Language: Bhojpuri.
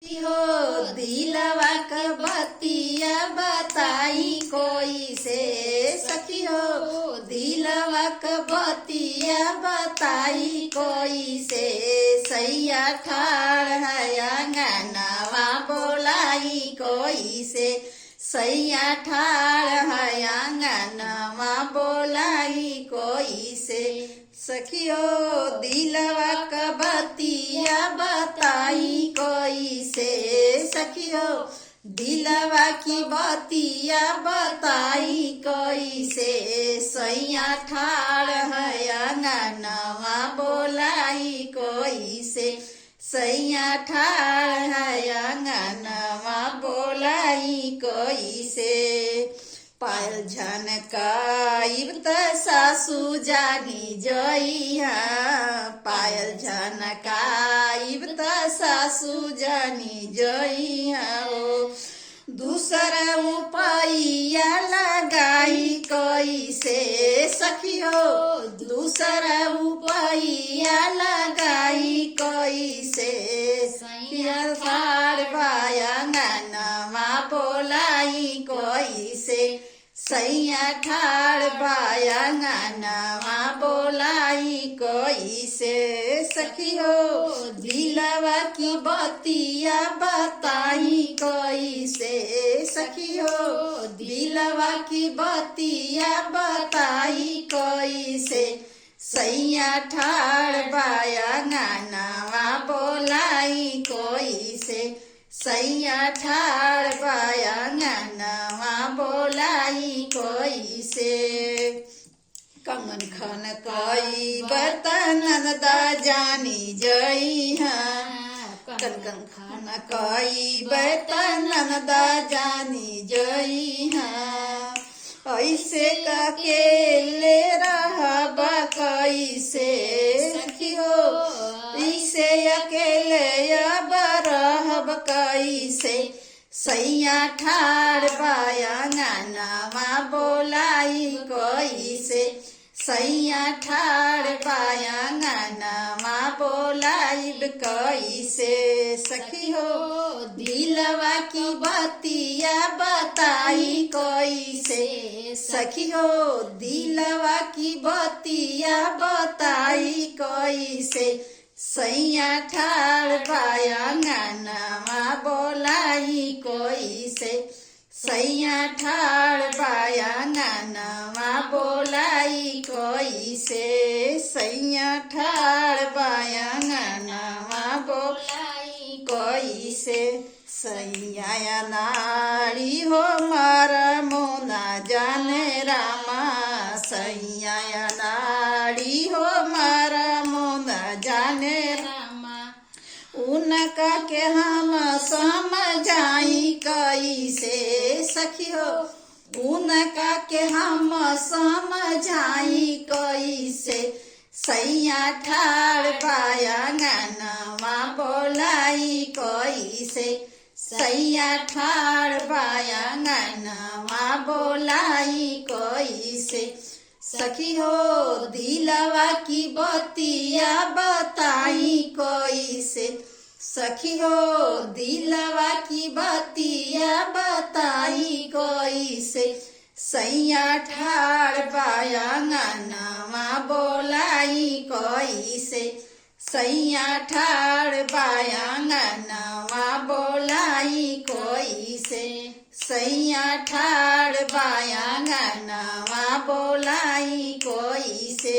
हो दिलवा के बतिया बताई कोई से सखी हो दिलवा के बतिया बताई कोई से सैया ठाड़ है अंगनवा बोलाई कोई से सैया ठाड़ है अंगनवा बोलाई कोई से सखियो दिलवा का बतिया बताई कोई से सखियो दिलवा की बतिया बताई कोई से सैया ठाड़ है अंगनवा बोलाई कोई से सैया ठाड़ है अंगनवा बोलाई कोई से पायल झनकाइब त सासू जानी जइहा पायल झनकाइब त सासू जानी जइहा ओ दूसरा उपाया लगाई कैसे सखियो दूसरा उपाया लगाई कैसे सैया ठाड़ बाया अंगनवा बोलाई कैसे सैया ठाड़ बाया अंगनवा बोलाई कैसे सखियो दिलवा की बतिया बताई कैसे सखियो दिलवा की बतिया बताई कैसे सैया ठाड़ बाया अंगनवा बोलाई कैसे सैया ठाड़ बाया अंगनवा बोलाई कैसे कंगन खन कई बर्तन दा जानी जइहा कंगन खन कई बर्तन दा जानी जइहा ऐसे अकेले रहब कैसे सखियो ऐसे अकेले अब रहब कैसे सैया ठाड़ बाया अंगनवा बोलाई कैसे सैया ठाड़ बाया अंगनवा बोलाइब कैसे सखी हो दिलवा की बतिया बताई कैसे सखी हो दिलवा की बतिया बताई कैसे सैया ठाड़ बाया अंगनवा बोलाई कैसे सैया ठाड़ बाया अंगनवा बोलाई कैसे सैया ठाड़ बाया अंगनवा बोलाई कैसे सैया नाड़ी हो मारा मोना जाने रामा सैया नाड़ी हो मारा मोना जाने रामा उनका के हम समझाई कैसे सखी हो उनका के हम समझाई कैसे सैया ठाड़ बाया अंगनवा बोलाई कैसे सैया ठाड़ बाया अंगनवा बोलाई कैसे सखी हो दिलवा की बतिया बताई कैसे सखी हो दिलवा की बतिया बताई कैसे सैया ठाड़ बाया अंगनवा बोलाई कैसे सैया ठाड़ बाया अंगनवा बोलाई कैसे सैया ठाड़ बाया अंगनवा बोलाई कैसे।